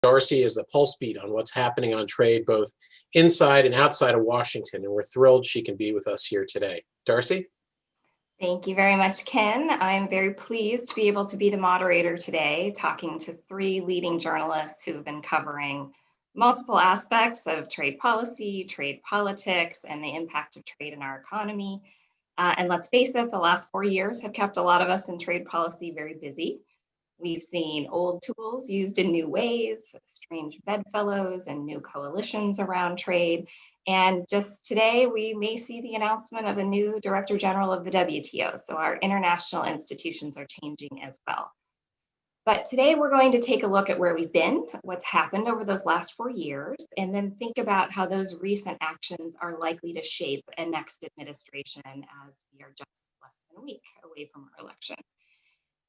Darcy is the pulse beat on what's happening on trade, both inside and outside of Washington, and we're thrilled she can be with us here today. Darcy? Thank you very much, Ken. I'm very pleased to be able to be the moderator today, talking to three leading journalists who have been covering multiple aspects of trade policy, trade politics, and the impact of trade in our economy. And let's face it, the last 4 years have kept a lot of us in trade policy very busy. We've seen old tools used in new ways, strange bedfellows and new coalitions around trade. And just today, we may see the announcement of a new Director General of the WTO. So our international institutions are changing as well. But today we're going to take a look at where we've been, what's happened over those last 4 years, and then think about how those recent actions are likely to shape a next administration as we are just less than a week away from our election.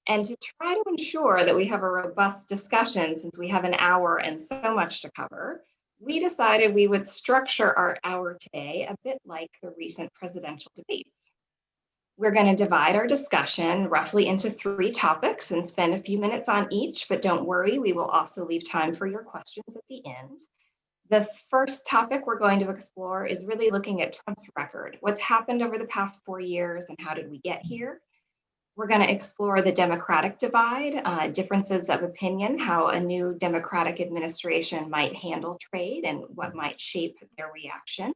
And to try to ensure that we have a robust discussion, since we have an hour and so much to cover, we decided we would structure our hour today a bit like the recent presidential debates. We're going to divide our discussion roughly into 3 topics and spend a few minutes on each, but don't worry, we will also leave time for your questions at the end. The first topic we're going to explore is really looking at Trump's record. What's happened over the past 4 years and how did we get here? We're going to explore the Democratic divide, differences of opinion, how a new Democratic administration might handle trade and what might shape their reaction.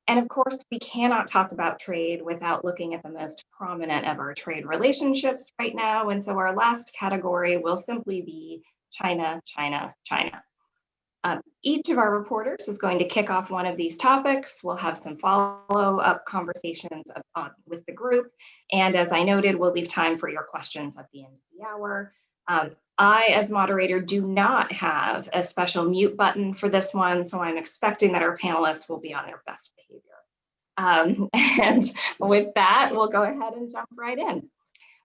And of course, we cannot talk about trade without looking at the most prominent of our trade relationships right now. And so our last category will simply be China, China, China. Each of our reporters is going to kick off one of these topics. We'll have some follow-up conversations with the group. And as I noted, we'll leave time for your questions at the end of the hour. I, as moderator, do not have a special mute button for this one, so I'm expecting that our panelists will be on their best behavior. And with that, we'll go ahead and jump right in.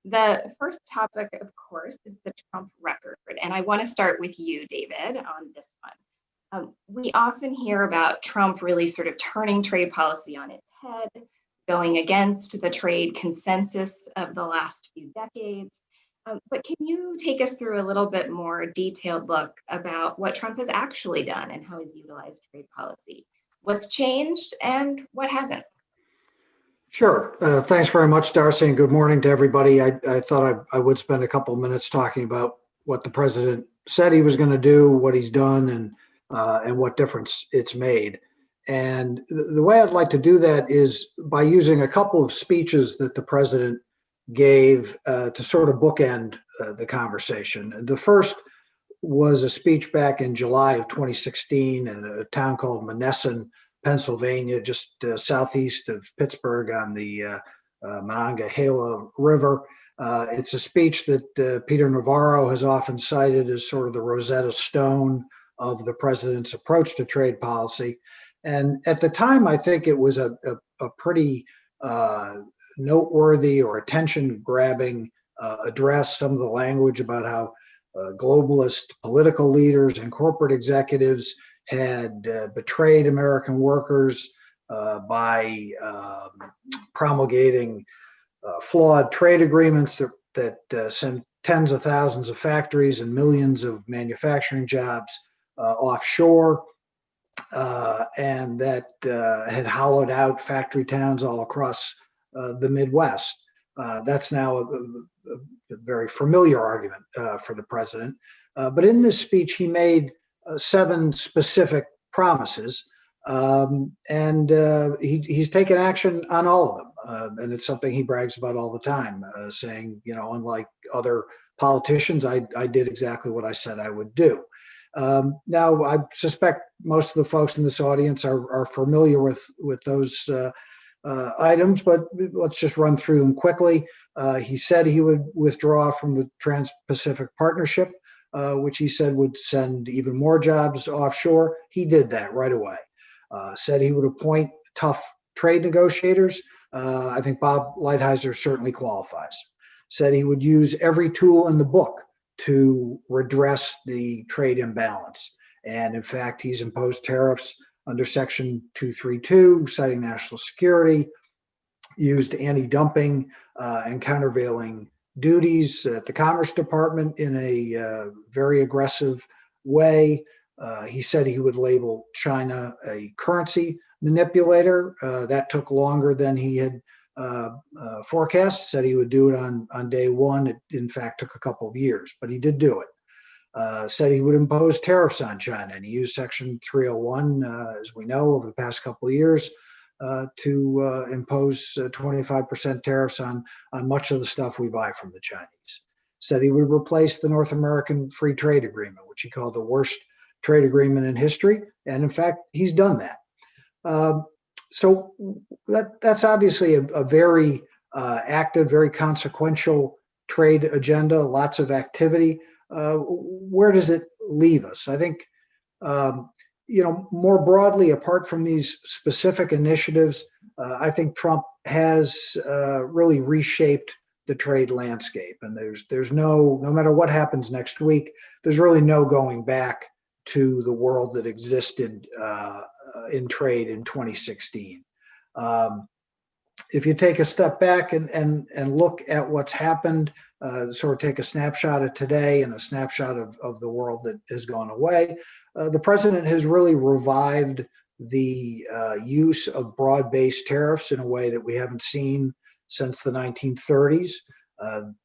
The first topic, of course, is the Trump record. And I want to start with you, David, on this one. We often hear about Trump really sort of turning trade policy on its head, going against the trade consensus of the last few decades. But can you take us through a little bit more detailed look about what Trump has actually done and how he's utilized trade policy? What's changed and what hasn't? Sure. Thanks very much, Darcy, and good morning to everybody. I thought I would spend a couple of minutes talking about what the president said he was going to do, what he's done, and what difference it's made. And the way I'd like to do that is by using a couple of speeches that the president gave to sort of bookend the conversation. The first was a speech back in July of 2016 in a town called Monessen, Pennsylvania, just southeast of Pittsburgh on the Monongahela River. It's a speech that Peter Navarro has often cited as sort of the Rosetta Stone of the president's approach to trade policy. And at the time, I think it was a pretty noteworthy or attention-grabbing address. Some of the language about how globalist political leaders and corporate executives had betrayed American workers by promulgating flawed trade agreements that sent tens of thousands of factories and millions of manufacturing jobs offshore, and that had hollowed out factory towns all across the Midwest. That's now a very familiar argument for the president. But in this speech, he made 7 specific promises, and he's taken action on all of them. And it's something he brags about all the time, saying, you know, unlike other politicians, I did exactly what I said I would do. Now, I suspect most of the folks in this audience are familiar with those items, but let's just run through them quickly. He said he would withdraw from the Trans-Pacific Partnership, which he said would send even more jobs offshore. He did that right away. Said he would appoint tough trade negotiators. I think Bob Lighthizer certainly qualifies. Said he would use every tool in the book to redress the trade imbalance. And in fact, he's imposed tariffs under Section 232, citing national security, used anti-dumping and countervailing duties at the Commerce Department in a very aggressive way. He said he would label China a currency manipulator. That took longer than he had forecast. Said he would do it on day one. It, in fact, took a couple of years, but he did do it. Said he would impose tariffs on China, and he used Section 301, as we know, over the past couple of years to impose 25% tariffs on much of the stuff we buy from the Chinese. Said he would replace the North American Free Trade Agreement, which he called the worst trade agreement in history, and in fact, he's done that. So that's obviously a very active, very consequential trade agenda, lots of activity. Where does it leave us? I think, more broadly, apart from these specific initiatives, I think Trump has really reshaped the trade landscape. And there's no matter what happens next week, there's really no going back to the world that existed in trade in 2016. If you take a step back and look at what's happened, sort of take a snapshot of today and a snapshot of the world that has gone away, the president has really revived the use of broad-based tariffs in a way that we haven't seen since the 1930s.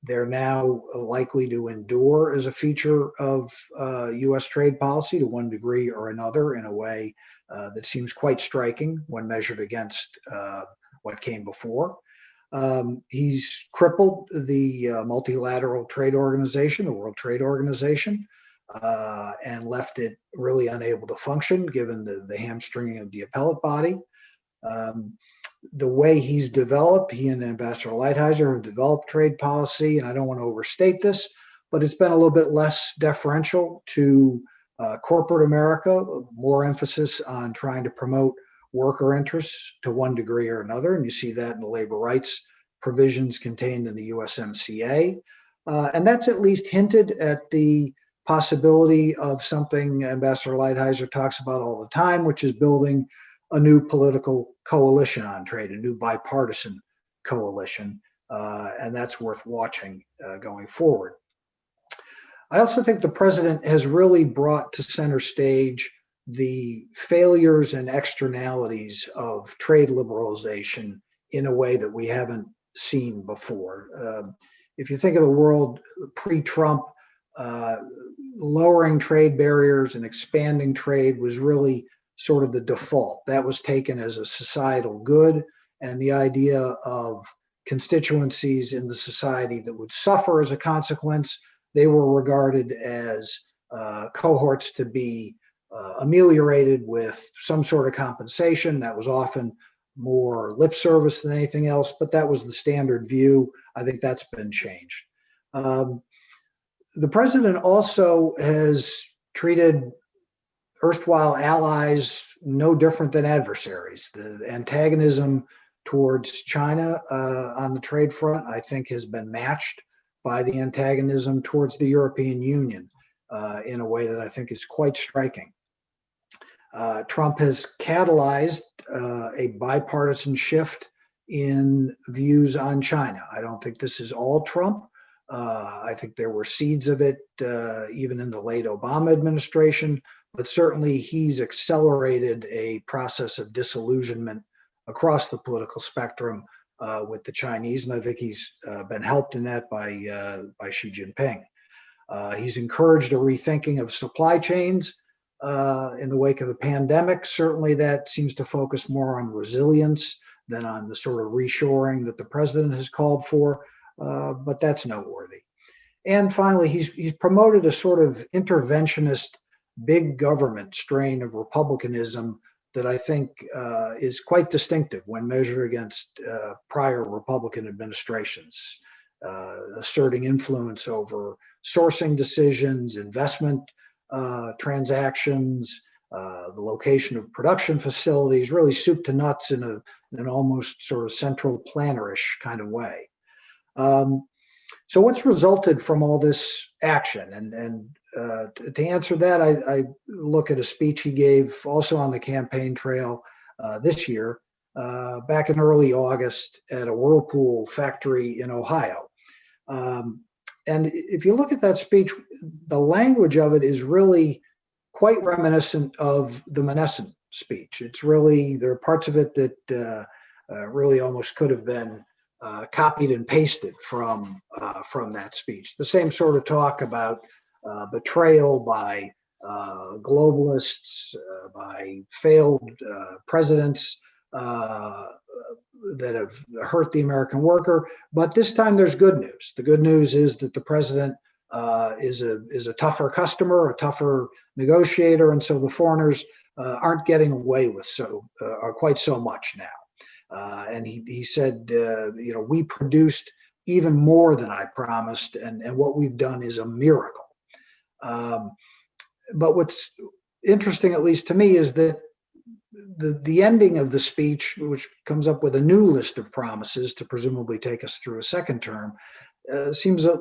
They're now likely to endure as a feature of U.S. trade policy to one degree or another in a way that seems quite striking when measured against what came before. He's crippled the multilateral trade organization, the World Trade Organization, and left it really unable to function given the hamstringing of the appellate body. The way he's developed, he and Ambassador Lighthizer have developed trade policy, and I don't want to overstate this, but it's been a little bit less deferential to corporate America, more emphasis on trying to promote worker interests to one degree or another. And you see that in the labor rights provisions contained in the USMCA. And that's at least hinted at the possibility of something Ambassador Lighthizer talks about all the time, which is building a new political coalition on trade, a new bipartisan coalition. And that's worth watching going forward. I also think the president has really brought to center stage the failures and externalities of trade liberalization in a way that we haven't seen before. If you think of the world pre-Trump, lowering trade barriers and expanding trade was really sort of the default. That was taken as a societal good, and the idea of constituencies in the society that would suffer as a consequence, they were regarded as cohorts to be ameliorated with some sort of compensation. That was often more lip service than anything else, but that was the standard view. I think that's been changed. The president also has treated erstwhile allies no different than adversaries. The antagonism towards China on the trade front, I think, has been matched by the antagonism towards the European Union in a way that I think is quite striking. Trump has catalyzed a bipartisan shift in views on China. I don't think this is all Trump. I think there were seeds of it even in the late Obama administration, but certainly he's accelerated a process of disillusionment across the political spectrum with the Chinese, and I think he's been helped in that by Xi Jinping. He's encouraged a rethinking of supply chains in the wake of the pandemic. Certainly that seems to focus more on resilience than on the sort of reshoring that the president has called for, but that's noteworthy. And finally, he's promoted a sort of interventionist big government strain of republicanism that I think is quite distinctive when measured against prior Republican administrations, asserting influence over sourcing decisions, investment transactions, the location of production facilities, really soup to nuts in an almost sort of central plannerish kind of way. So what's resulted from all this action? And to answer that, I look at a speech he gave also on the campaign trail this year, back in early August at a Whirlpool factory in Ohio. And if you look at that speech, the language of it is really quite reminiscent of the Monessen speech. It's really, there are parts of it that really almost could have been copied and pasted from that speech. The same sort of talk about betrayal by globalists, by failed presidents that have hurt the American worker. But this time there's good news. The good news is that the president is a tougher customer, a tougher negotiator, and so the foreigners aren't getting away with quite so much now. And he said, we produced even more than I promised, and what we've done is a miracle. But what's interesting, at least to me, is that the ending of the speech, which comes up with a new list of promises to presumably take us through a second term, seems a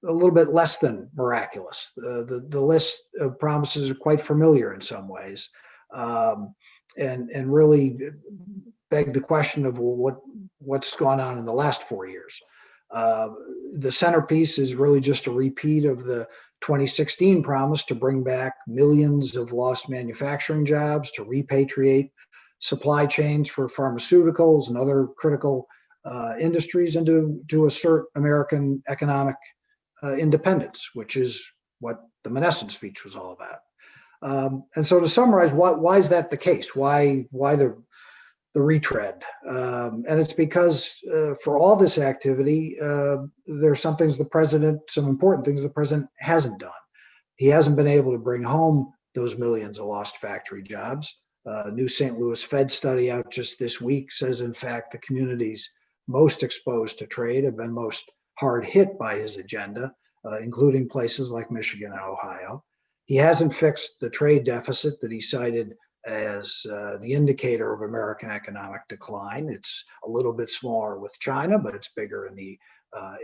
little bit less than miraculous. The list of promises are quite familiar in some ways, and really beg the question of what's gone on in the last 4 years. The centerpiece is really just a repeat of the 2016 promise to bring back millions of lost manufacturing jobs, to repatriate supply chains for pharmaceuticals and other critical industries, and to assert American economic independence, which is what the Monessen speech was all about. And so to summarize, why is that the case? Why the retread? And it's because for all this activity, there are some important things the president hasn't done. He hasn't been able to bring home those millions of lost factory jobs. A new St. Louis Fed study out just this week says, in fact, the communities most exposed to trade have been most hard hit by his agenda, including places like Michigan and Ohio. He hasn't fixed the trade deficit that he cited as the indicator of American economic decline. It's a little bit smaller with China, but it's bigger in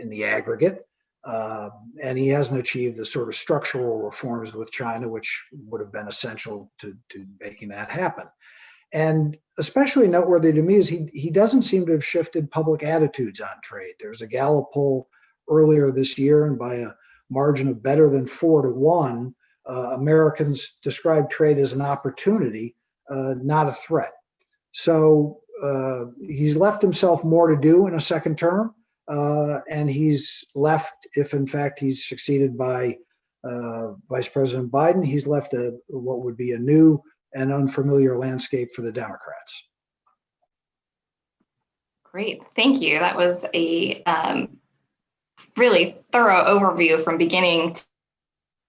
the aggregate. And he hasn't achieved the sort of structural reforms with China, which would have been essential to making that happen. And especially noteworthy to me is he doesn't seem to have shifted public attitudes on trade. There's a Gallup poll earlier this year, and by a margin of better than 4-1, Americans describe trade as an opportunity, not a threat. So he's left himself more to do in a second term, and he's left, if in fact he's succeeded by Vice President Biden, he's left what would be a new and unfamiliar landscape for the Democrats. Great, thank you. That was a really thorough overview from beginning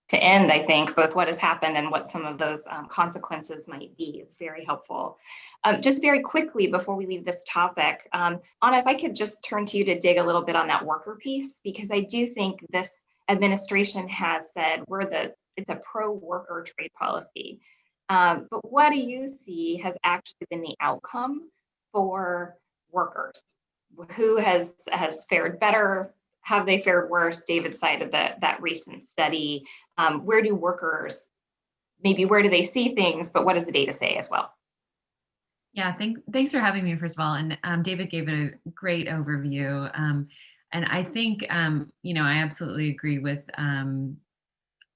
to end, I think, both what has happened and what some of those consequences might be. It's very helpful. Just very quickly before we leave this topic, Anna, if I could just turn to you to dig a little bit on that worker piece, because I do think this administration has said it's a pro-worker trade policy. But what do you see has actually been the outcome for workers? Who has fared better? Have they fared worse? David cited that recent study. Where do workers, maybe where do they see things, but what does the data say as well? Yeah, thanks for having me, first of all. And David gave it a great overview. And I think, I absolutely agree with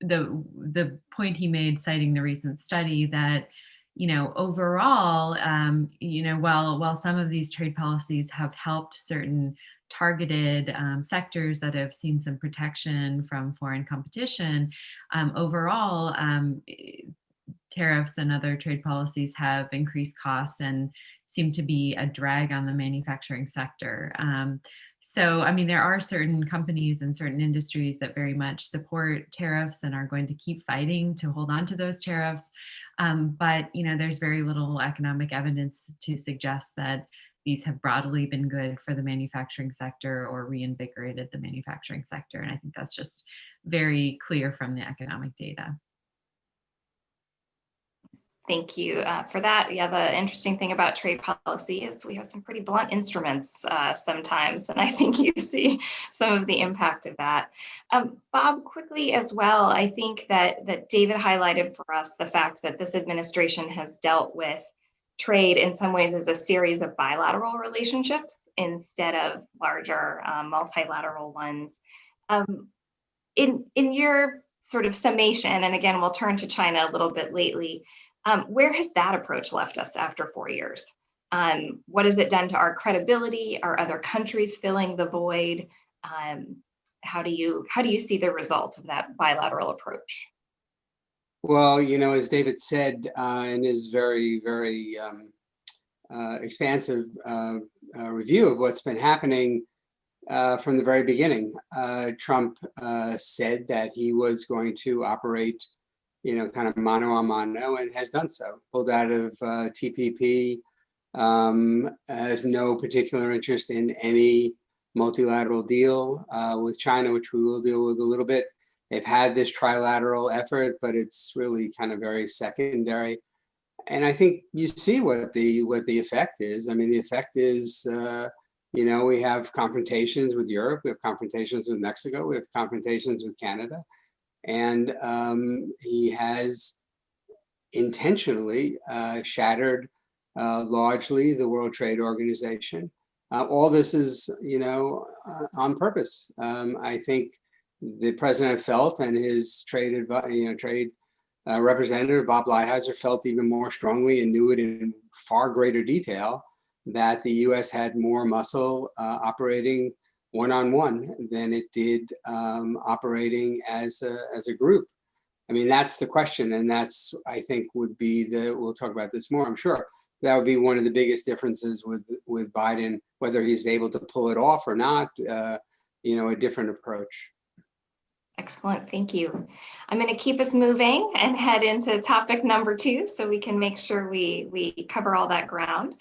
the point he made, citing the recent study that, overall, while some of these trade policies have helped certain targeted sectors that have seen some protection from foreign competition, overall, tariffs and other trade policies have increased costs and seem to be a drag on the manufacturing sector. So, there are certain companies and certain industries that very much support tariffs and are going to keep fighting to hold on to those tariffs. But, there's very little economic evidence to suggest that these have broadly been good for the manufacturing sector or reinvigorated the manufacturing sector. And I think that's just very clear from the economic data. Thank you for that. Yeah, the interesting thing about trade policy is we have some pretty blunt instruments sometimes, and I think you see some of the impact of that. Bob, quickly as well, I think that David highlighted for us the fact that this administration has dealt with trade in some ways as a series of bilateral relationships instead of larger multilateral ones. in your sort of summation, and again, we'll turn to China a little bit lately, where has that approach left us after 4 years? What has it done to our credibility? Are other countries filling the void? How do you see the result of that bilateral approach? Well, as David said in his very, very expansive review of what's been happening from the very beginning, Trump said that he was going to operate, kind of mano a mano, and has done so. Pulled out of TPP, has no particular interest in any multilateral deal with China, which we will deal with a little bit. They've had this trilateral effort, but it's really kind of very secondary. And I think you see what the effect is. I mean, the effect is, we have confrontations with Europe, we have confrontations with Mexico, we have confrontations with Canada, and he has intentionally shattered largely the World Trade Organization. All this is, on purpose. I think the president felt, and his trade representative Bob Lighthizer felt even more strongly and knew it in far greater detail, that the U.S. had more muscle operating one-on-one than it did operating as a group. I mean, that's the question, and that's, I think, would be we'll talk about this more, I'm sure. That would be one of the biggest differences with Biden, whether he's able to pull it off or not, a different approach. Excellent, thank you. I'm going to keep us moving and head into topic number 2 so we can make sure we cover all that ground.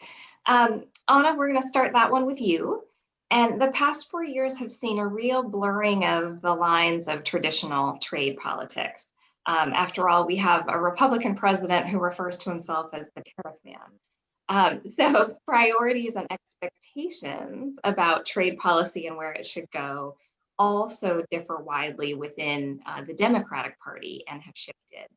Anna, we're going to start that one with you. And the past 4 years have seen a real blurring of the lines of traditional trade politics. After all, we have a Republican president who refers to himself as the tariff man. So priorities and expectations about trade policy and where it should go also differ widely within the Democratic Party and have shifted.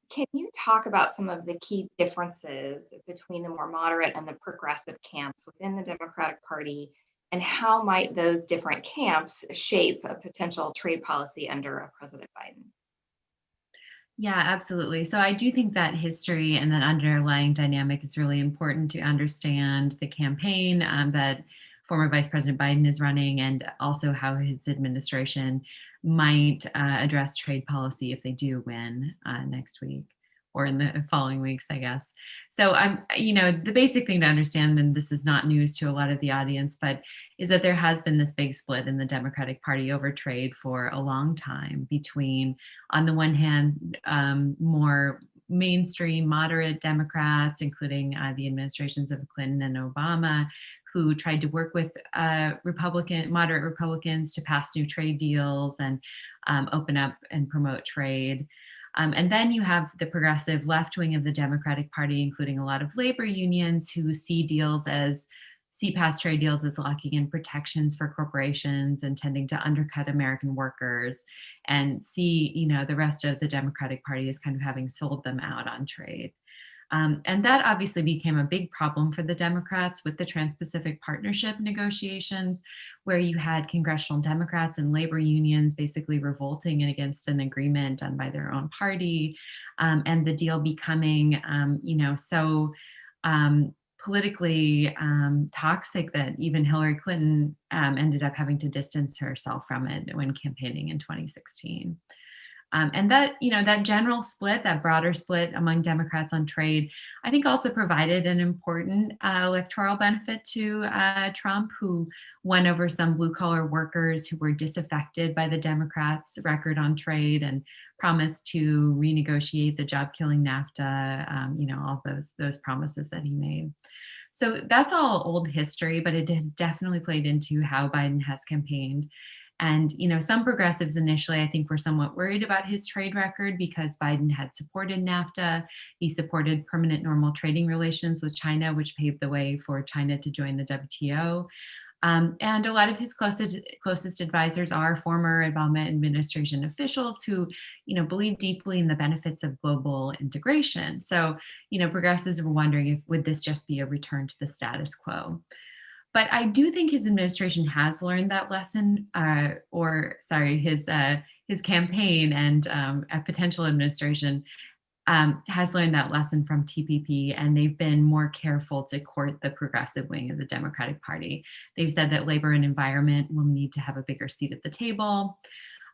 Can you talk about some of the key differences between the more moderate and the progressive camps within the Democratic Party, and how might those different camps shape a potential trade policy under President Biden? Yeah, absolutely. So I do think that history and that underlying dynamic is really important to understand the campaign that former Vice President Biden is running, and also how his administration might address trade policy if they do win next week or in the following weeks, I guess. So the basic thing to understand, and this is not news to a lot of the audience, but is that there has been this big split in the Democratic Party over trade for a long time between, on the one hand, more mainstream moderate Democrats, including the administrations of Clinton and Obama, who tried to work with moderate Republicans to pass new trade deals and open up and promote trade. And then you have the progressive left wing of the Democratic Party, including a lot of labor unions, who see past trade deals as locking in protections for corporations and tending to undercut American workers, and see, the rest of the Democratic Party as kind of having sold them out on trade. And that obviously became a big problem for the Democrats with the Trans-Pacific Partnership negotiations, where you had congressional Democrats and labor unions basically revolting against an agreement done by their own party, and the deal becoming, so politically toxic that even Hillary Clinton ended up having to distance herself from it when campaigning in 2016. And that, that general split, that broader split among Democrats on trade, I think also provided an important electoral benefit to Trump, who won over some blue collar workers who were disaffected by the Democrats' record on trade and promised to renegotiate the job killing NAFTA, all those promises that he made. So that's all old history, but it has definitely played into how Biden has campaigned. And, some progressives initially, I think, were somewhat worried about his trade record because Biden had supported NAFTA. He supported permanent normal trading relations with China, which paved the way for China to join the WTO. And a lot of his closest advisors are former Obama administration officials who, believe deeply in the benefits of global integration. So, progressives were wondering would this just be a return to the status quo? But I do think his administration has learned that lesson, his his campaign and a potential administration has learned that lesson from TPP, and they've been more careful to court the progressive wing of the Democratic Party. They've said that labor and environment will need to have a bigger seat at the table.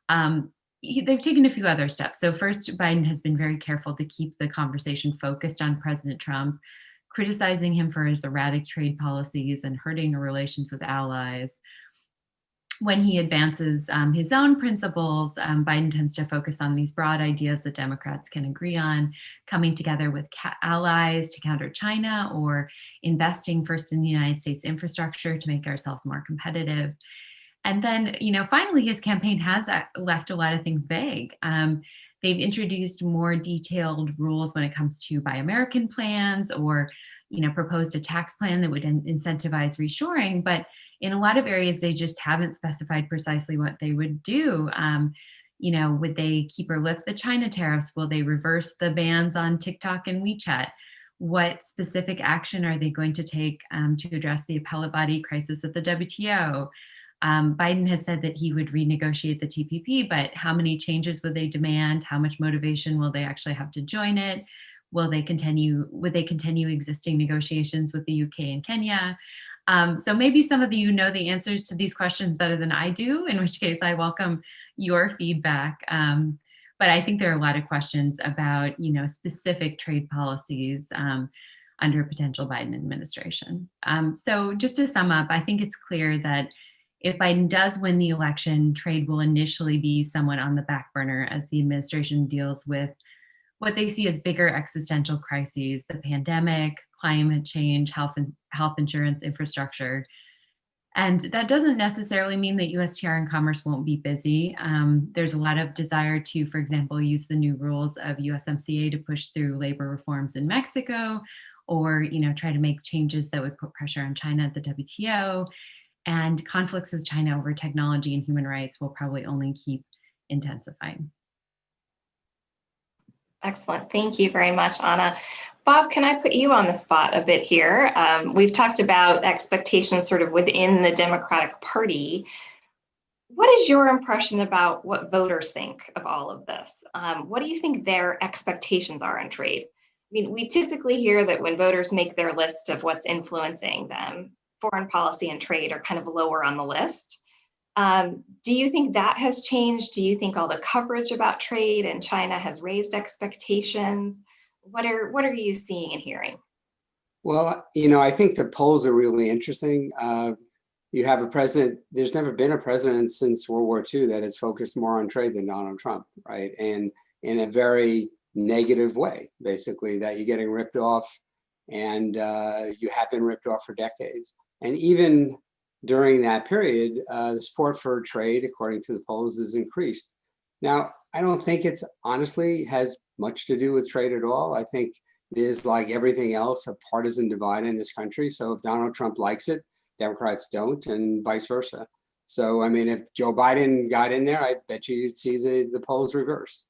They've taken a few other steps. So first, Biden has been very careful to keep the conversation focused on President Trump, criticizing him for his erratic trade policies and hurting relations with allies. When he advances his own principles, Biden tends to focus on these broad ideas that Democrats can agree on, coming together with allies to counter China, or investing first in the United States infrastructure to make ourselves more competitive. And then, finally, his campaign has left a lot of things vague. They've introduced more detailed rules when it comes to Buy American plans, or, proposed a tax plan that would incentivize reshoring. But in a lot of areas, they just haven't specified precisely what they would do. Would they keep or lift the China tariffs? Will they reverse the bans on TikTok and WeChat? What specific action are they going to take to address the appellate body crisis at the WTO? Biden has said that he would renegotiate the TPP, but how many changes would they demand? How much motivation will they actually have to join it? Would they continue existing negotiations with the UK and Kenya? So maybe some of you know the answers to these questions better than I do, in which case I welcome your feedback. But I think there are a lot of questions about, specific trade policies under a potential Biden administration. So just to sum up, I think it's clear that if Biden does win the election, trade will initially be somewhat on the back burner as the administration deals with what they see as bigger existential crises: the pandemic, climate change, health insurance, infrastructure. And that doesn't necessarily mean that USTR and Commerce won't be busy. There's a lot of desire to, for example, use the new rules of USMCA to push through labor reforms in Mexico, or try to make changes that would put pressure on China at the WTO. And conflicts with China over technology and human rights will probably only keep intensifying. Excellent. Thank you very much, Anna. Bob, can I put you on the spot a bit here? We've talked about expectations sort of within the Democratic Party. What is your impression about what voters think of all of this? What do you think their expectations are on trade? I mean, we typically hear that when voters make their list of what's influencing them, foreign policy and trade are kind of lower on the list. Do you think that has changed? Do you think all the coverage about trade and China has raised expectations? What are you seeing and hearing? Well, I think the polls are really interesting. You have a president, there's never been a president since World War II that has focused more on trade than Donald Trump, right? And in a very negative way, basically, that you're getting ripped off, and you have been ripped off for decades. And even during that period, the support for trade, according to the polls, is increased. Now, I don't think it's honestly has much to do with trade at all. I think it is, like everything else, a partisan divide in this country. So if Donald Trump likes it, Democrats don't, and vice versa. So, I mean, if Joe Biden got in there, I bet you'd see the polls reverse.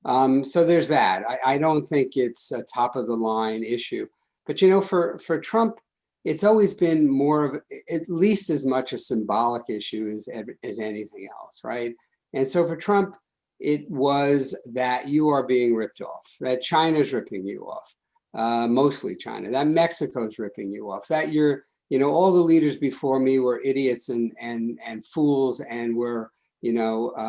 So there's that. I don't think it's a top of the line issue. But, for Trump, it's always been more of at least as much a symbolic issue as anything else, right? And so for Trump, it was that you are being ripped off, that China's ripping you off, mostly China, that Mexico's ripping you off, that all the leaders before me were idiots and fools and were,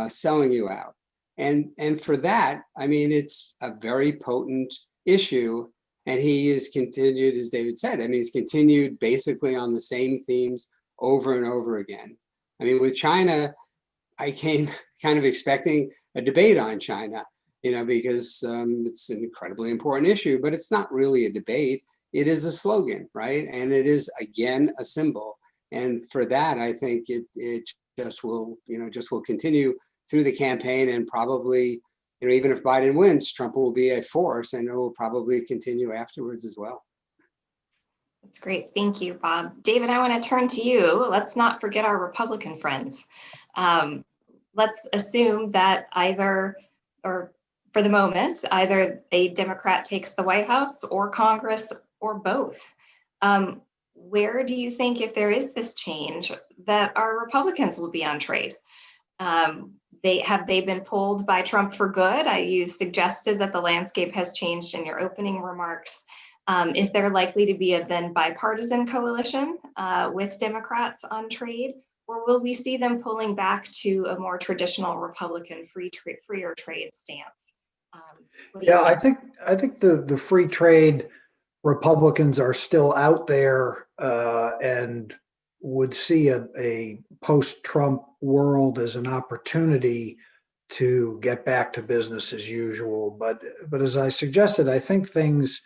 selling you out. And for that, I mean, it's a very potent issue. And he has continued, as David said, he's continued basically on the same themes over and over again. I mean, with China, I came kind of expecting a debate on China, because it's an incredibly important issue, but it's not really a debate. It is a slogan, right? And it is, again, a symbol. And for that, I think it just will continue through the campaign, and probably, even if Biden wins, Trump will be a force, and it will probably continue afterwards as well. That's great. Thank you, Bob. David, I want to turn to you. Let's not forget our Republican friends. Let's assume that either for the moment, either a Democrat takes the White House or Congress or both. Where do you think, if there is this change, that our Republicans will be on trade? They been pulled by Trump for good? You suggested that the landscape has changed in your opening remarks. Is there likely to be a then bipartisan coalition with Democrats on trade, or will we see them pulling back to a more traditional Republican freer trade stance? Yeah, I think the free trade Republicans are still out there and would see a post-Trump world as an opportunity to get back to business as usual. But as I suggested, I think things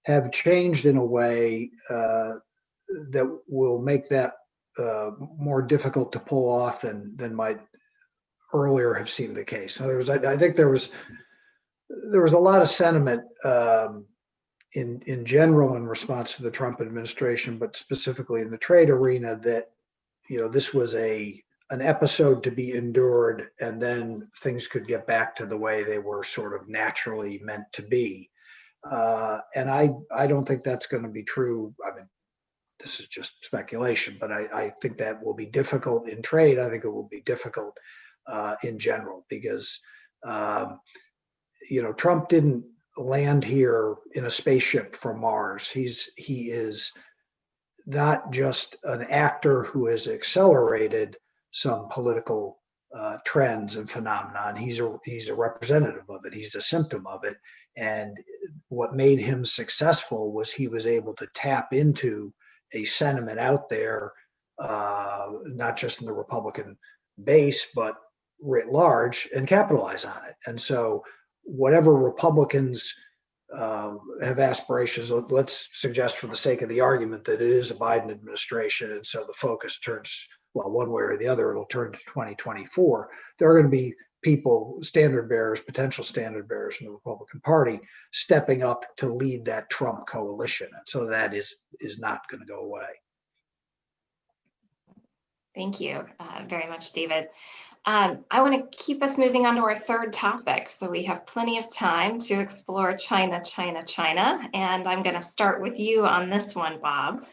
have changed in a way that will make that more difficult to pull off than might earlier have seemed the case. In other words, I think there was a lot of sentiment in general in response to the Trump administration, but specifically in the trade arena, that this was an episode to be endured, and then things could get back to the way they were sort of naturally meant to be. And I don't think that's going to be true. I mean, this is just speculation, but I think that will be difficult in trade. I think it will be difficult in general because Trump didn't land here in a spaceship from Mars. He is not just an actor who has accelerated some political trends and phenomenon. He's a representative of it. He's a symptom of it. And what made him successful was he was able to tap into a sentiment out there, not just in the Republican base, but writ large, and capitalize on it. And so whatever Republicans have aspirations, let's suggest for the sake of the argument that it is a Biden administration, and so the focus turns, well, one way or the other, it'll turn to 2024. There are going to be people, standard bearers, potential standard bearers in the Republican Party, stepping up to lead that Trump coalition. And so that is not going to go away. Thank you very much, David. I want to keep us moving on to our third topic. So we have plenty of time to explore China. And I'm going to start with you on this one, Bob.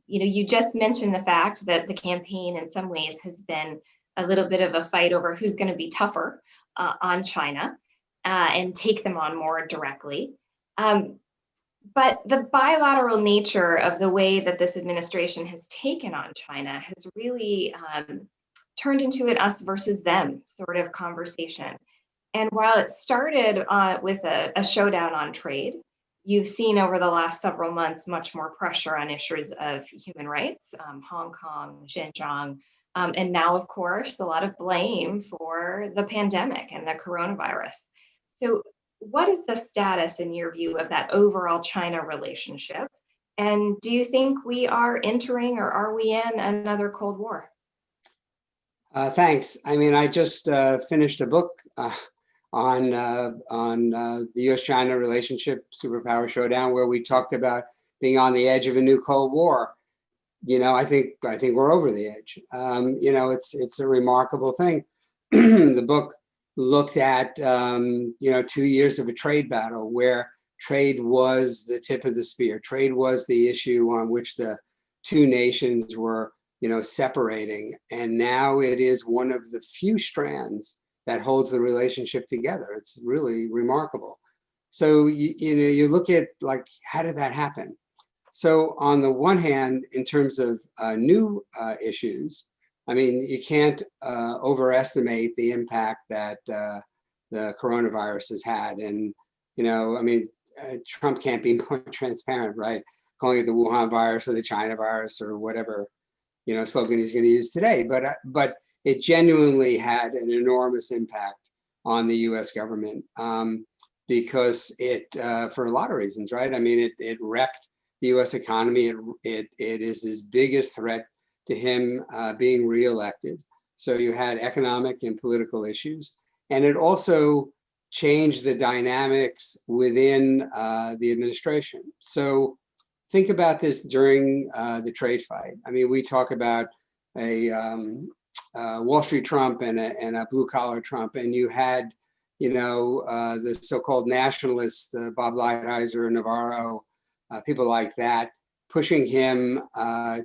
You just mentioned the fact that the campaign in some ways has been a little bit of a fight over who's going to be tougher on China and take them on more directly. But the bilateral nature of the way that this administration has taken on China has really turned into an us versus them sort of conversation. And while it started with a showdown on trade, you've seen over the last several months much more pressure on issues of human rights, Hong Kong, Xinjiang, and now, of course, a lot of blame for the pandemic and the coronavirus. So what is the status, in your view, of that overall China relationship? And do you think we are entering, or are we in, another Cold War? Thanks. I mean, I just finished a book on the U.S.-China relationship, superpower showdown, where we talked about being on the edge of a new Cold War. I think we're over the edge. It's a remarkable thing. The book looked at 2 years of a trade battle where trade was the tip of the spear. Trade was the issue on which the two nations were separating. And now it is one of the few strands that holds the relationship together. It's really remarkable. So, you look at, like, how did that happen? So on the one hand, in terms of new issues, I mean, you can't overestimate the impact that the coronavirus has had. And, Trump can't be more transparent, right? Calling it the Wuhan virus or the China virus or whatever slogan he's going to use today, but it genuinely had an enormous impact on the U.S. government because it, for a lot of reasons, right? I mean, it wrecked the U.S. economy. It is his biggest threat to him being reelected. So you had economic and political issues, and it also changed the dynamics within the administration. So think about this during the trade fight. I mean, we talk about a Wall Street Trump and a blue collar Trump, and you had, the so-called nationalists, Bob Lighthizer, Navarro, people like that, pushing him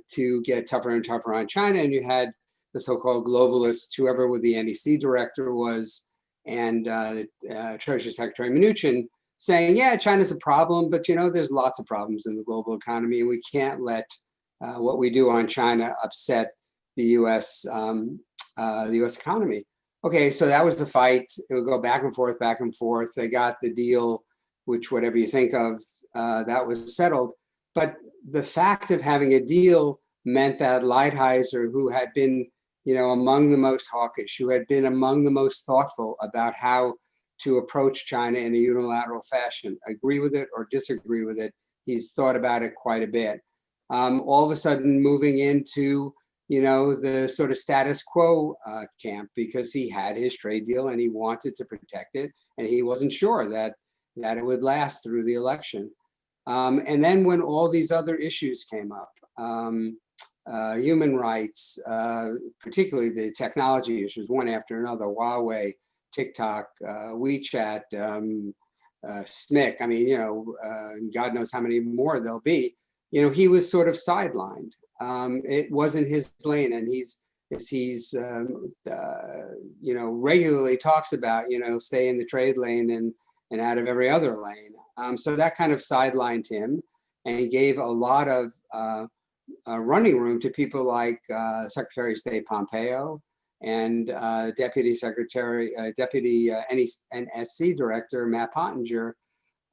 to get tougher and tougher on China. And you had the so-called globalists, whoever the NEC director was, and Treasury Secretary Mnuchin, saying, yeah, China's a problem, but there's lots of problems in the global economy, and we can't let what we do on China upset the U.S. Economy. Okay, so that was the fight. It would go back and forth, back and forth. They got the deal, which whatever you think of, that was settled. But the fact of having a deal meant that Lighthizer, who had been, among the most hawkish, who had been among the most thoughtful about how to approach China in a unilateral fashion, agree with it or disagree with it, he's thought about it quite a bit. All of a sudden moving into, the sort of status quo camp, because he had his trade deal and he wanted to protect it, and he wasn't sure that it would last through the election. And then when all these other issues came up, human rights, particularly the technology issues, one after another, Huawei, TikTok, WeChat, SMIC, I mean, God knows how many more there'll be, he was sort of sidelined. It wasn't his lane, and he's regularly talks about, stay in the trade lane and out of every other lane. So that kind of sidelined him, and he gave a lot of running room to people like Secretary of State Pompeo and Deputy NSC Director Matt Pottinger.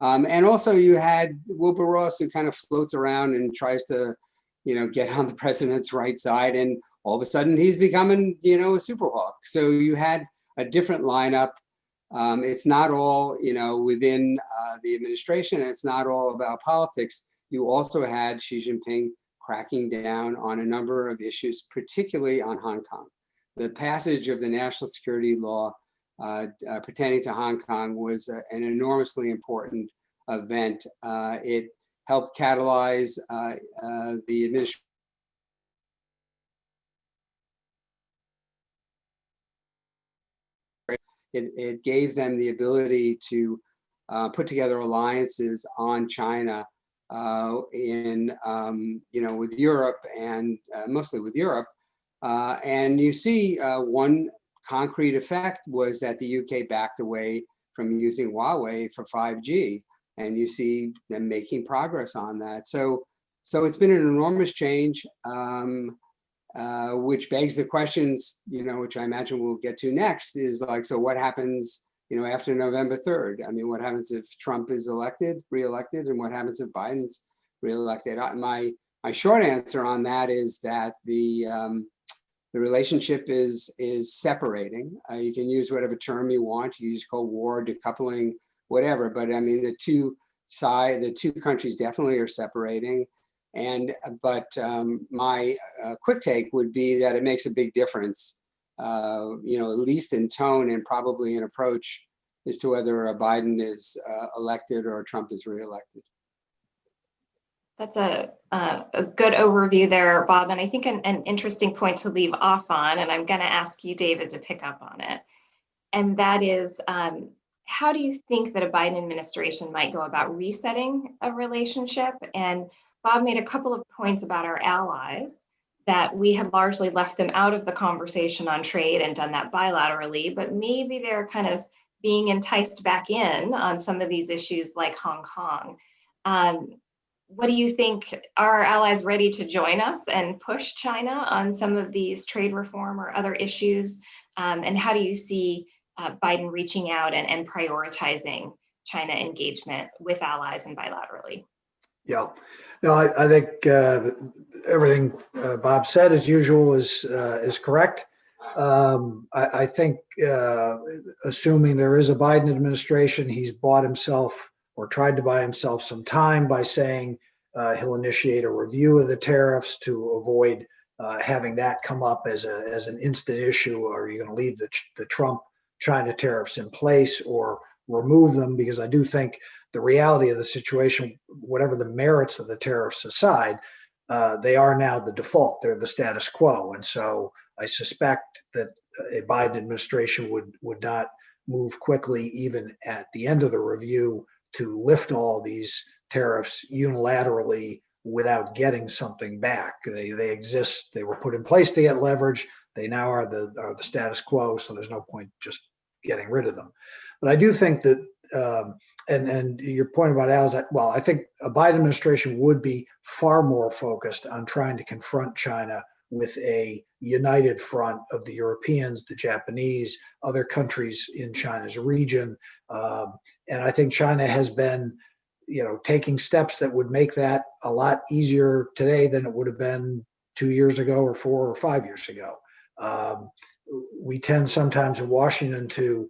And also you had Wilbur Ross, who kind of floats around and tries to, get on the president's right side. And all of a sudden he's becoming, a super hawk. So you had a different lineup. It's not all, within the administration, and it's not all about politics. You also had Xi Jinping cracking down on a number of issues, particularly on Hong Kong. The passage of the national security law pertaining to Hong Kong was an enormously important event. It helped catalyze the administration. It gave them the ability to put together alliances on China with Europe, and mostly with Europe. And you see one concrete effect was that the UK backed away from using Huawei for 5G, and you see them making progress on that. So it's been an enormous change, which begs the questions, which I imagine we'll get to next, is like, so what happens, after November 3rd? I mean, what happens if Trump is re-elected, and what happens if Biden's re-elected? My short answer on that is that the relationship is separating. You can use whatever term you want. You use Cold War, decoupling, whatever. But I mean, the two countries definitely are separating. But my quick take would be that it makes a big difference, at least in tone and probably in approach, as to whether Biden is elected or Trump is reelected. That's a good overview there, Bob. And I think an interesting point to leave off on, and I'm going to ask you, David, to pick up on it. And that is, how do you think that a Biden administration might go about resetting a relationship? And Bob made a couple of points about our allies, that we had largely left them out of the conversation on trade and done that bilaterally, but maybe they're kind of being enticed back in on some of these issues like Hong Kong. What do you think? Are our allies ready to join us and push China on some of these trade reform or other issues? And how do you see Biden reaching out and prioritizing China engagement with allies and bilaterally? Yeah, no, I think everything Bob said, as usual, is correct. I think, assuming there is a Biden administration, he's bought himself or tried to buy himself some time by saying he'll initiate a review of the tariffs to avoid having that come up as an instant issue. Are you going to leave the Trump China tariffs in place or remove them? Because I do think the reality of the situation, whatever the merits of the tariffs aside, they are now the default. They're the status quo. And so I suspect that a Biden administration would not move quickly, even at the end of the review, to lift all these tariffs unilaterally without getting something back. They exist. They were put in place to get leverage. They now are the status quo, so there's no point just getting rid of them. But I do think that, and your point about Al is that, well, I think a Biden administration would be far more focused on trying to confront China with a united front of the Europeans, the Japanese, other countries in China's region. And I think China has been, taking steps that would make that a lot easier today than it would have been 2 years ago or 4 or 5 years ago. We tend sometimes in Washington to,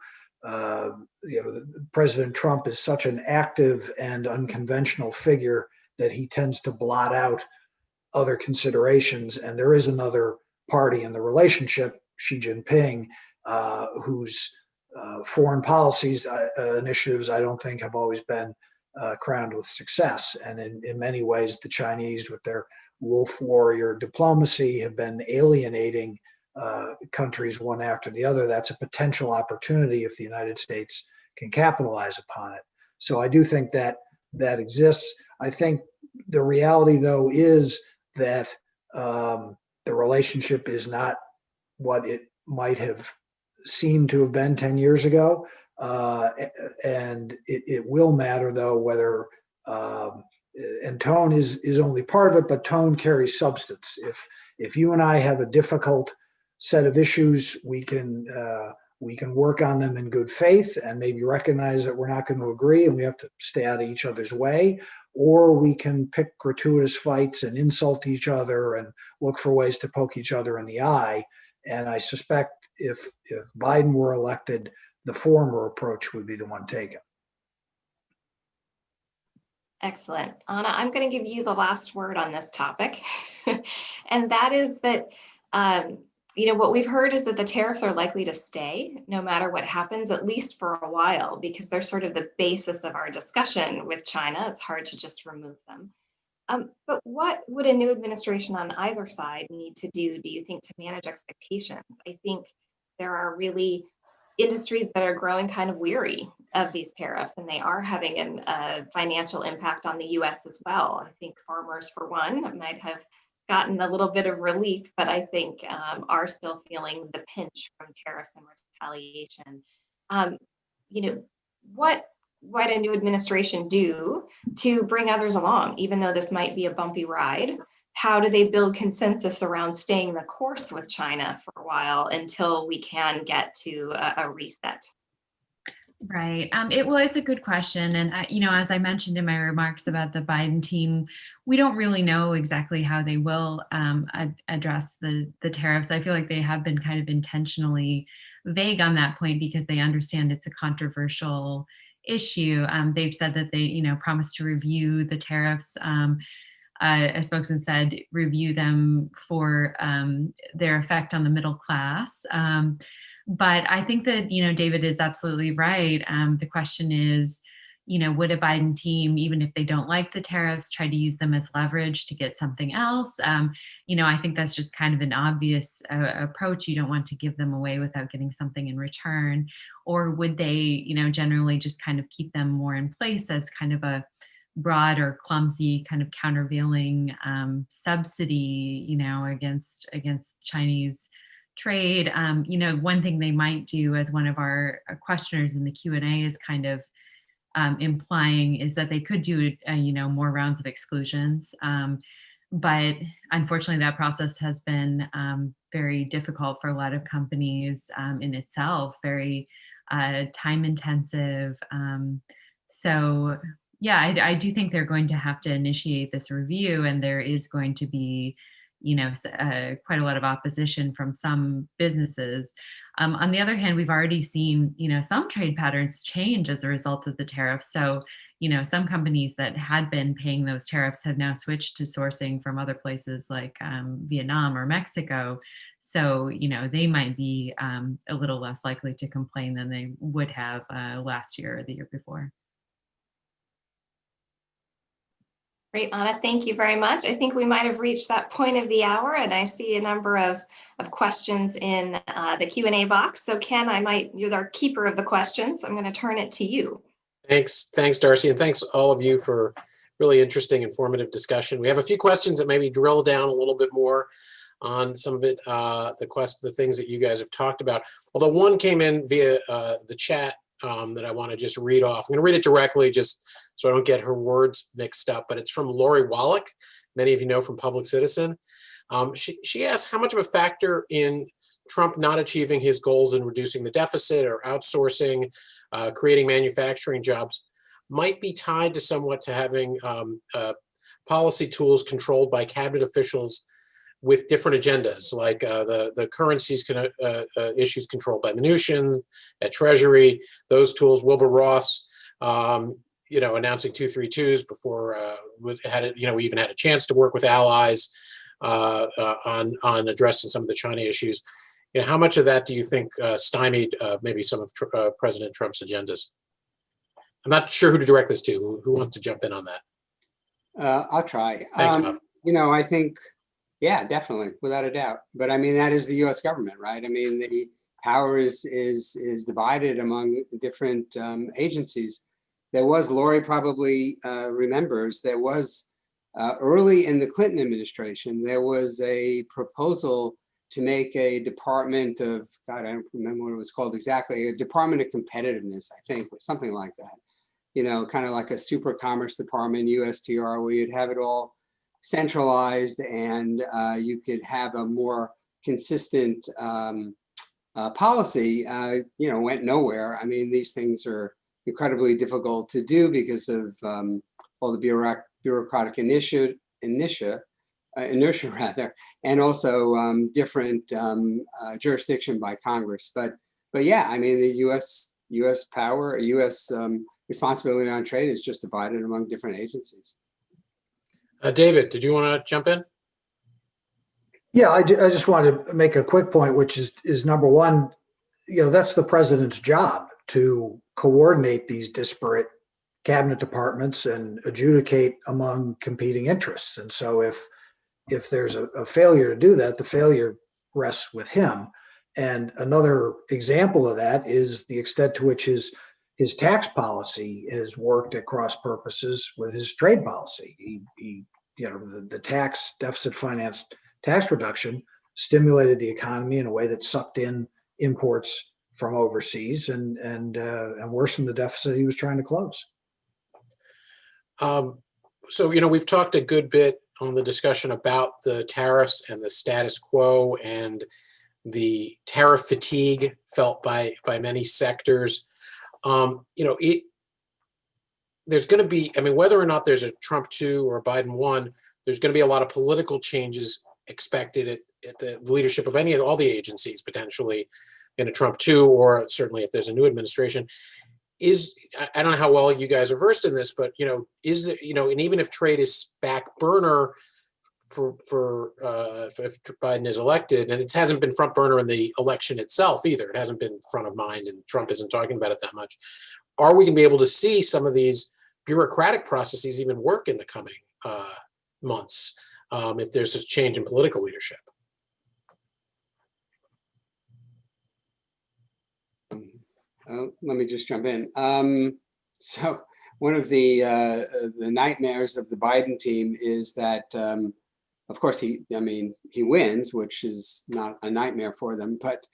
President Trump is such an active and unconventional figure that he tends to blot out other considerations. And there is another party in the relationship, Xi Jinping, whose foreign policies initiatives I don't think have always been crowned with success. And in many ways, the Chinese, with their wolf warrior diplomacy, have been alienating countries one after the other. That's a potential opportunity if the United States can capitalize upon it. So I do think that exists. I think the reality, though, is that the relationship is not what it might have seemed to have been 10 years ago. And it will matter, though, whether, and tone is only part of it, but tone carries substance. If you and I have a difficult set of issues, we can work on them in good faith and maybe recognize that we're not going to agree and we have to stay out of each other's way, or we can pick gratuitous fights and insult each other and look for ways to poke each other in the eye. And I suspect if Biden were elected, the former approach would be the one taken. Excellent. Anna, I'm going to give you the last word on this topic. And that is that, what we've heard is that the tariffs are likely to stay no matter what happens, at least for a while, because they're sort of the basis of our discussion with China. It's hard to just remove them. But what would a new administration on either side need to do you think, to manage expectations? I think there are really industries that are growing kind of weary of these tariffs, and they are having a financial impact on the US as well. I think farmers, for one, might have gotten a little bit of relief, but I think are still feeling the pinch from tariffs and retaliation. What might a new administration do to bring others along, even though this might be a bumpy ride? How do they build consensus around staying the course with China for a while until we can get to a reset? Right. It's a good question. And, as I mentioned in my remarks about the Biden team, we don't really know exactly how they will address the tariffs. I feel like they have been kind of intentionally vague on that point because they understand it's a controversial issue. They've said that they, promised to review the tariffs. A spokesman said, review them for their effect on the middle class. But I think that, David is absolutely right. The question is, would a Biden team, even if they don't like the tariffs, try to use them as leverage to get something else? I think that's just kind of an obvious approach. You don't want to give them away without getting something in return. Or would they, generally just kind of keep them more in place as kind of a broad or clumsy kind of countervailing subsidy, against Chinese trade? One thing they might do, as one of our questioners in the Q&A is kind of implying, is that they could do, more rounds of exclusions. But unfortunately, that process has been very difficult for a lot of companies in itself, very time intensive. So yeah, I do think they're going to have to initiate this review, and there is going to be, quite a lot of opposition from some businesses. On the other hand, we've already seen, some trade patterns change as a result of the tariffs. So, some companies that had been paying those tariffs have now switched to sourcing from other places like Vietnam or Mexico. So, they might be a little less likely to complain than they would have last year or the year before. Great, Anna, thank you very much. I think we might have reached that point of the hour, and I see a number of questions in the Q&A box. So Ken, you're our keeper of the questions. I'm going to turn it to you. Thanks, Darcy, and thanks all of you for really interesting, informative discussion. We have a few questions that maybe drill down a little bit more on some of it, the things that you guys have talked about. Although one came in via the chat that I want to just read off. I'm going to read it directly just so I don't get her words mixed up, but it's from Lori Wallach, many of you know from Public Citizen. She asked how much of a factor in Trump not achieving his goals in reducing the deficit or outsourcing, creating manufacturing jobs might be tied to somewhat to having policy tools controlled by cabinet officials with different agendas, like the currencies issues controlled by Mnuchin at Treasury. Those tools, Wilbur Ross, announcing 232s before we even had a chance to work with allies on addressing some of the China issues. How much of that do you think stymied maybe some of President Trump's agendas? I'm not sure who to direct this to. Who wants to jump in on that? I'll try. Thanks, Bob. I think, yeah, definitely, without a doubt. But I mean, that is the U.S. government, right? I mean, the power is divided among different agencies. There was, Lori probably remembers, there was early in the Clinton administration, there was a proposal to make a department of, God, I don't remember what it was called exactly, a Department of Competitiveness, I think, or something like that. Kind of like a super commerce department, USTR, where you'd have it all centralized and you could have a more consistent policy, went nowhere. I mean, these things are incredibly difficult to do because of all the bureaucratic inertia, and also different jurisdiction by Congress. But yeah, I mean, the U.S. power, U.S. responsibility on trade is just divided among different agencies. David, did you want to jump in? Yeah, I just wanted to make a quick point, which is number one, that's the president's job to coordinate these disparate cabinet departments and adjudicate among competing interests. And so if there's a failure to do that, the failure rests with him. And another example of that is the extent to which his tax policy has worked at cross purposes with his trade policy. The tax deficit financed tax reduction stimulated the economy in a way that sucked in imports from overseas and worsened the deficit he was trying to close. So we've talked a good bit on the discussion about the tariffs and the status quo and the tariff fatigue felt by many sectors. There's going to be, whether or not there's a Trump 2 or a Biden 1, there's going to be a lot of political changes expected at the leadership of all the agencies, potentially in a Trump 2, or certainly if there's a new administration. I don't know how well you guys are versed in this, but is there, and even if trade is back burner if Biden is elected, and it hasn't been front burner in the election itself either. It hasn't been front of mind, and Trump isn't talking about it that much. Are we going to be able to see some of these bureaucratic processes even work in the coming months if there's a change in political leadership? Let me just jump in. So one of the nightmares of the Biden team is that, of course, he wins, which is not a nightmare for them. But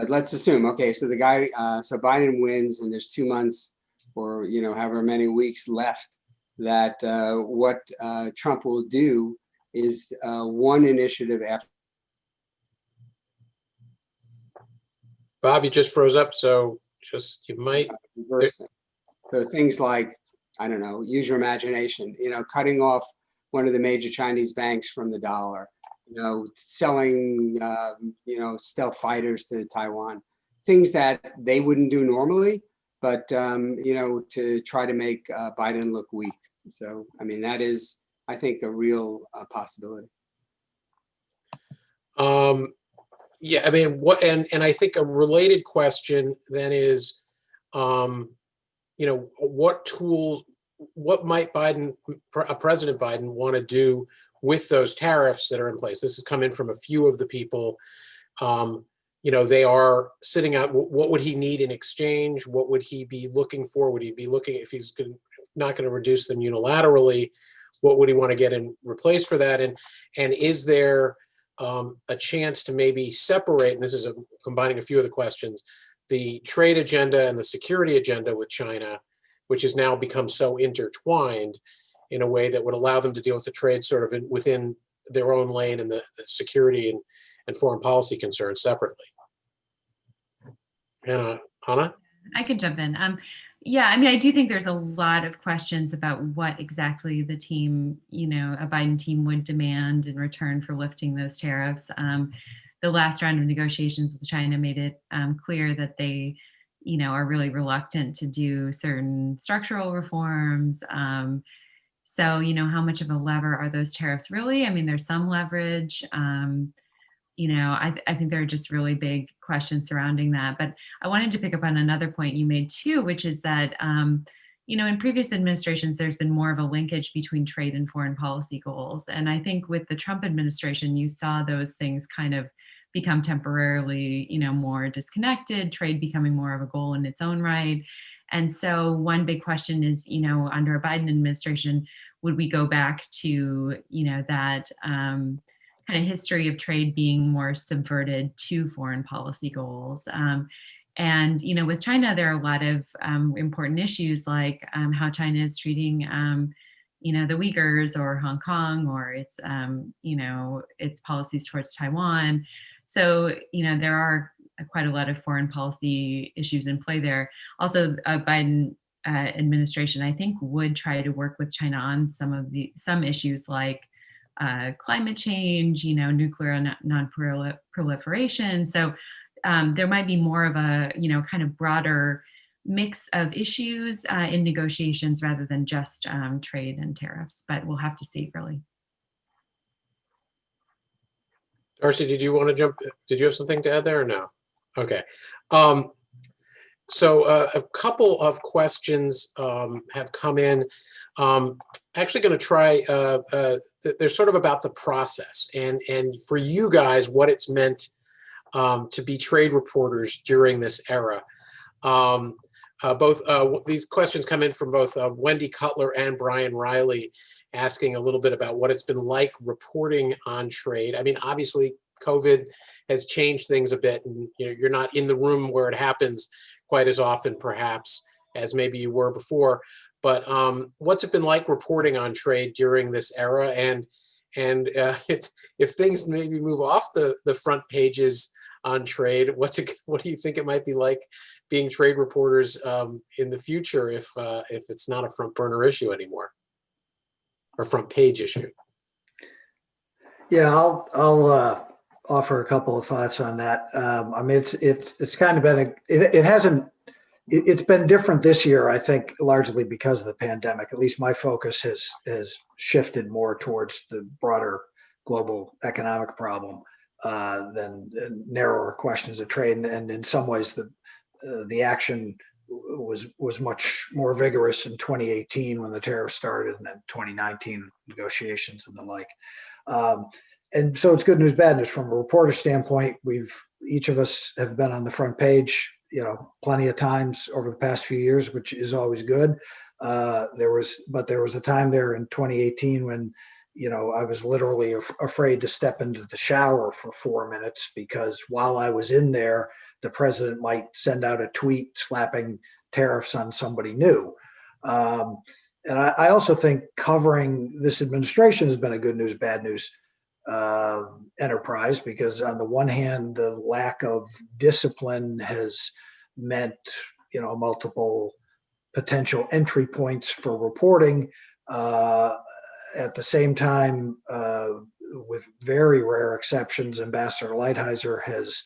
let's assume, okay, so so Biden wins, and there's 2 months or however many weeks left. That what Trump will do is one initiative after. Bob, you just froze up, so you might reverse them. So things like, I don't know, use your imagination. Cutting off one of the major Chinese banks from the dollar. Selling stealth fighters to Taiwan. Things that they wouldn't do normally, but to try to make Biden look weak. So that is, I think, a real possibility. Yeah, what, and I think a related question then is, what tools, what might President Biden want to do with those tariffs that are in place? This has come in from a few of the people. They are sitting out. What would he need in exchange? What would he be looking for? Would he be looking, if he's not going to reduce them unilaterally, what would he want to get in replace for that? And is there a chance to maybe separate, and this is combining a few of the questions, the trade agenda and the security agenda with China, which has now become so intertwined in a way that would allow them to deal with the trade sort of within their own lane and the security and foreign policy concerns separately. Hannah? I can jump in. Yeah, I mean, I do think there's a lot of questions about what exactly the team, a Biden team would demand in return for lifting those tariffs. The last round of negotiations with China made it clear that they, are really reluctant to do certain structural reforms. So, how much of a lever are those tariffs really? I mean, there's some leverage. I think there are just really big questions surrounding that. But I wanted to pick up on another point you made too, which is that, in previous administrations, there's been more of a linkage between trade and foreign policy goals. And I think with the Trump administration, you saw those things kind of become temporarily, more disconnected, trade becoming more of a goal in its own right. And so one big question is, under a Biden administration, would we go back to, that kind of history of trade being more subverted to foreign policy goals? And, with China, there are a lot of important issues like how China is treating, the Uyghurs or Hong Kong, or its, its policies towards Taiwan. So, there are quite a lot of foreign policy issues in play there. Also, a Biden administration, I think, would try to work with China on some issues like climate change, nuclear non-proliferation. So there might be more of a, kind of broader mix of issues in negotiations rather than just trade and tariffs, but we'll have to see, really. Darcy, did you want to jump? Did you have something to add there or no? Okay. So a couple of questions have come in. Actually going to try, they're sort of about the process and for you guys, what it's meant to be trade reporters during this era. These questions come in from both Wendy Cutler and Brian Riley, asking a little bit about what it's been like reporting on trade. I mean, obviously, COVID has changed things a bit, and you're not in the room where it happens quite as often, perhaps, as maybe you were before. But what's it been like reporting on trade during this era? And if things maybe move off the front pages on trade, what do you think it might be like being trade reporters in the future if it's not a front burner issue anymore, or front page issue? Yeah, I'll offer a couple of thoughts on that. I mean, it's kind of been it's been different this year, I think, largely because of the pandemic. At least my focus has shifted more towards the broader global economic problem than narrower questions of trade. And in some ways, the action was much more vigorous in 2018 when the tariffs started, and then 2019 negotiations and the like. And so it's good news, bad news. From a reporter standpoint, each of us have been on the front page, plenty of times over the past few years, which is always good. There was a time there in 2018 when, I was literally afraid to step into the shower for 4 minutes, because while I was in there, the president might send out a tweet slapping tariffs on somebody new. And I also think covering this administration has been a good news, bad news enterprise, because on the one hand, the lack of discipline has meant, multiple potential entry points for reporting. At the same time, with very rare exceptions, Ambassador Lighthizer has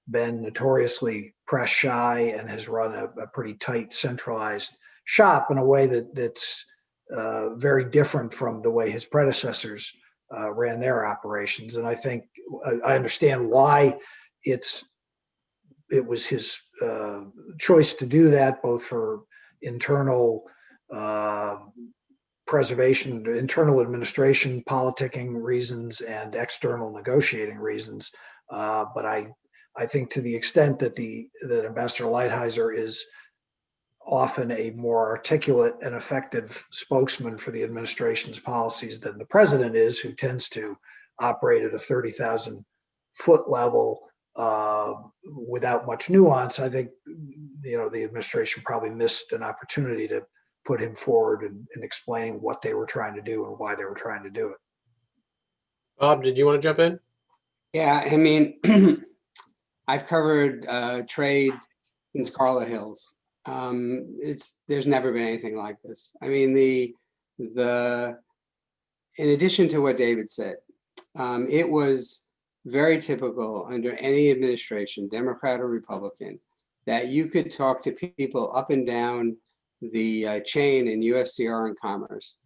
been notoriously press shy and has run a pretty tight, centralized shop in a way that's very different from the way his predecessors ran their operations. And I think I understand why it was his choice to do that, both for internal preservation, internal administration, politicking reasons, and external negotiating reasons. But I think to the extent that Ambassador Lighthizer is often a more articulate and effective spokesman for the administration's policies than the president is, who tends to operate at a 30,000 foot level without much nuance, I think, the administration probably missed an opportunity to put him forward in explaining what they were trying to do and why they were trying to do it. Bob, did you want to jump in? Yeah, I mean, I've covered trade since Carla Hills. There's never been anything like this. I mean, in addition to what David said, it was very typical under any administration, Democrat or Republican, that you could talk to people up and down the chain in USTR and Commerce,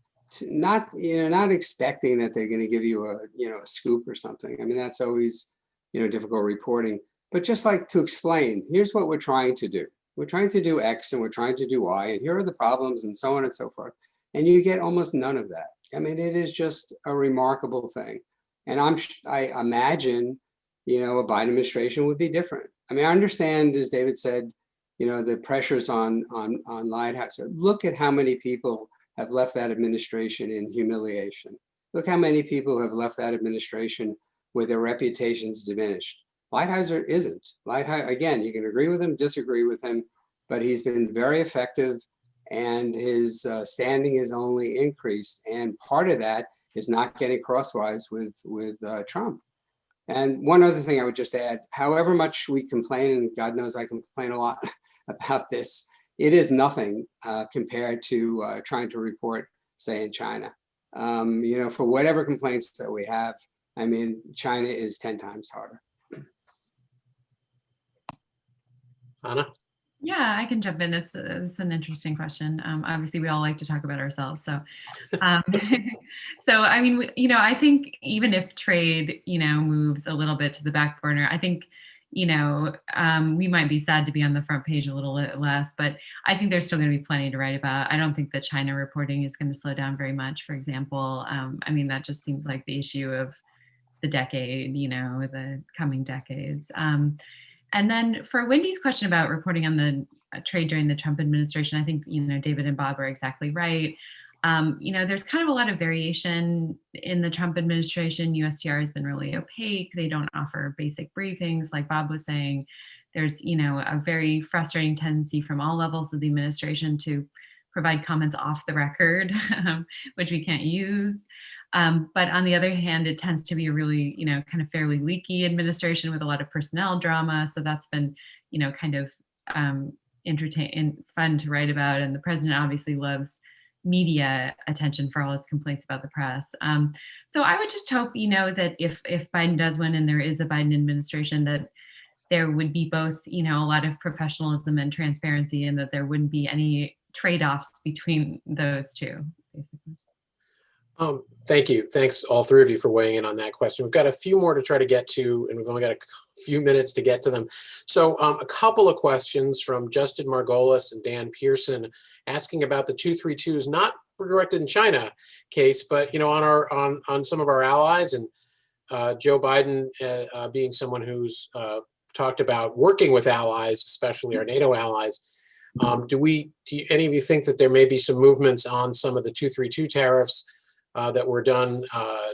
not expecting that they're going to give you a scoop or something. I mean, that's always difficult reporting. But just like to explain, here's what we're trying to do. We're trying to do X and we're trying to do Y, and here are the problems, and so on and so forth. And you get almost none of that. I mean, it is just a remarkable thing. And I imagine, a Biden administration would be different. I mean, I understand, as David said, the pressures on Lighthouse. Look at how many people have left that administration in humiliation. Look how many people have left that administration with their reputations diminished. Lighthizer isn't. Lighthizer, again, you can agree with him, disagree with him, but he's been very effective, and his standing is only increased. And part of that is not getting crosswise with Trump. And one other thing I would just add, however much we complain, and God knows I complain a lot about this, it is nothing compared to trying to report, say, in China. For whatever complaints that we have, I mean, China is 10 times harder. Anna? Yeah, I can jump in. It's an interesting question. Obviously, we all like to talk about ourselves. So, so I mean, I think even if trade, moves a little bit to the back burner, I think, we might be sad to be on the front page a little less, but I think there's still going to be plenty to write about. I don't think that China reporting is going to slow down very much, for example. I mean, that just seems like the issue of the decade, the coming decades. And then for Wendy's question about reporting on the trade during the Trump administration, I think, David and Bob are exactly right. There's kind of a lot of variation in the Trump administration. USTR has been really opaque. They don't offer basic briefings, like Bob was saying. There's, a very frustrating tendency from all levels of the administration to provide comments off the record, which we can't use. But on the other hand, it tends to be a really, kind of fairly leaky administration with a lot of personnel drama. So that's been, kind of entertaining, fun to write about. And the president obviously loves media attention for all his complaints about the press. So I would just hope, that if Biden does win and there is a Biden administration, that there would be both, a lot of professionalism and transparency, and that there wouldn't be any trade-offs between those two, basically. Thank you. Thanks, all three of you, for weighing in on that question. We've got a few more to try to get to, and we've only got a few minutes to get to them. So a couple of questions from Justin Margolis and Dan Pearson asking about the 232s, not directed in China case, but on some of our allies, and Joe Biden being someone who's talked about working with allies, especially our NATO allies. Do any of you think that there may be some movements on some of the 232 tariffs that were done,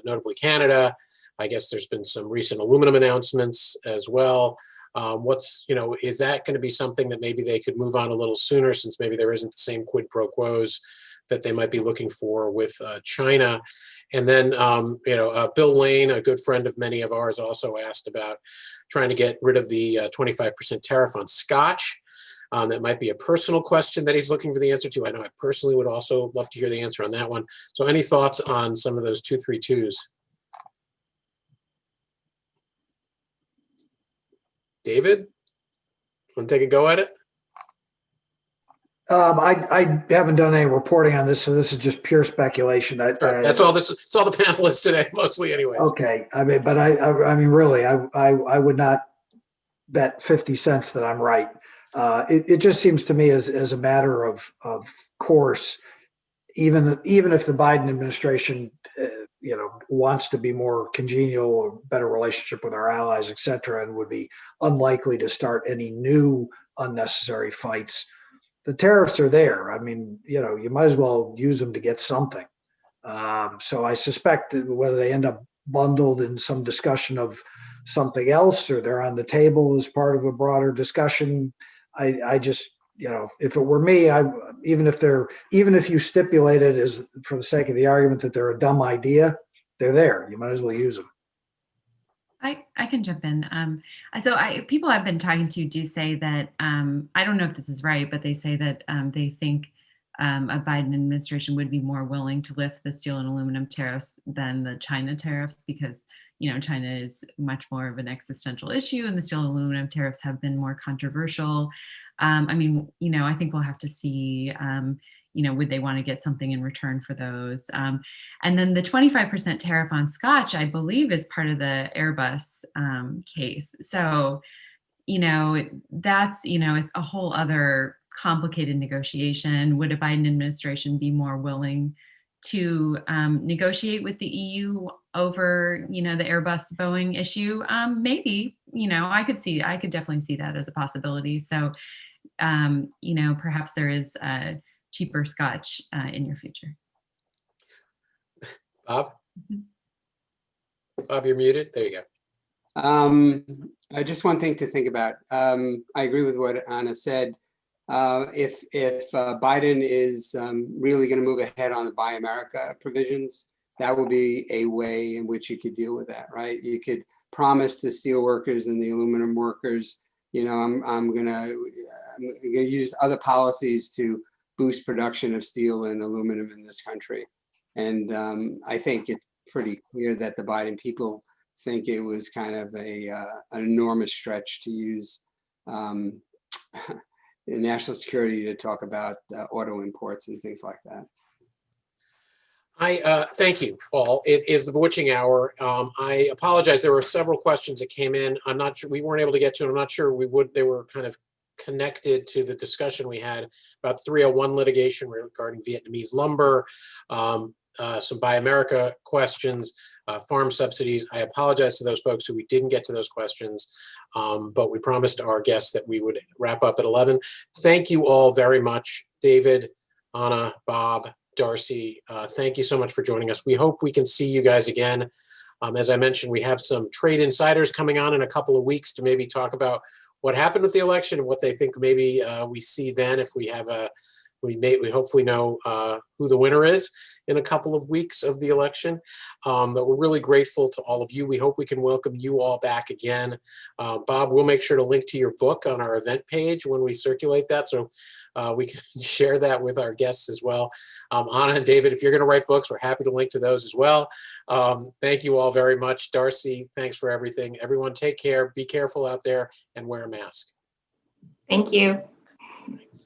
notably Canada? I guess there's been some recent aluminum announcements as well. Is that going to be something that maybe they could move on a little sooner, since maybe there isn't the same quid pro quos that they might be looking for with China? And then, Bill Lane, a good friend of many of ours, also asked about trying to get rid of the 25% tariff on Scotch. That might be a personal question that he's looking for the answer to. I know I personally would also love to hear the answer on that one. So any thoughts on some of those 232s? David, want to take a go at it? I haven't done any reporting on this, so this is just pure speculation. That's all this. It's all the pamphlets today, mostly, anyways. Okay, I mean, but I mean, really, I would not bet 50 cents that I'm right. It just seems to me as a matter of course, even if the Biden administration, wants to be more congenial or better relationship with our allies, et cetera, and would be unlikely to start any new unnecessary fights. The tariffs are there. I mean, you might as well use them to get something. So I suspect that whether they end up bundled in some discussion of something else, or they're on the table as part of a broader discussion. I just, if it were me, even if you stipulate it as for the sake of the argument that they're a dumb idea, they're there. You might as well use them. I can jump in. People I've been talking to do say that, I don't know if this is right, but they say that they think a Biden administration would be more willing to lift the steel and aluminum tariffs than the China tariffs, because China is much more of an existential issue, and the steel and aluminum tariffs have been more controversial. I think we'll have to see. Would they want to get something in return for those? And then the 25% tariff on Scotch, I believe, is part of the Airbus case. So, that's, is a whole other complicated negotiation. Would a Biden administration be more willing to negotiate with the EU over, the Airbus Boeing issue? Maybe, I could definitely see that as a possibility. So, perhaps there is a cheaper Scotch in your future. Bob? Bob, you're muted. There you go. Just one thing to think about. I agree with what Anna said. If Biden is really going to move ahead on the Buy America provisions, that would be a way in which you could deal with that, right? You could promise the steel workers and the aluminum workers, I'm going to use other policies to boost production of steel and aluminum in this country. And I think it's pretty clear that the Biden people think it was kind of an enormous stretch to use national security to talk about auto imports and things like that. I thank you all. It is the bewitching hour. I apologize. There were several questions that came in. I'm not sure we weren't able to get to. I'm not sure we would. They were kind of connected to the discussion we had about 301 litigation regarding Vietnamese lumber, some Buy America questions, farm subsidies. I apologize to those folks who we didn't get to those questions, but we promised our guests that we would wrap up at 11. Thank you all very much. David, Anna, Bob, Darcy, thank you so much for joining us. We hope we can see you guys again. As I mentioned, we have some trade insiders coming on in a couple of weeks to maybe talk about what happened with the election and what they think maybe we see then if we have we hopefully know who the winner is in a couple of weeks of the election. But we're really grateful to all of you. We hope we can welcome you all back again. Bob, we'll make sure to link to your book on our event page when we circulate that, so we can share that with our guests as well. Anna and David, if you're going to write books, we're happy to link to those as well. Thank you all very much. Darcy, thanks for everything. Everyone, take care, be careful out there, and wear a mask. Thank you. Thanks.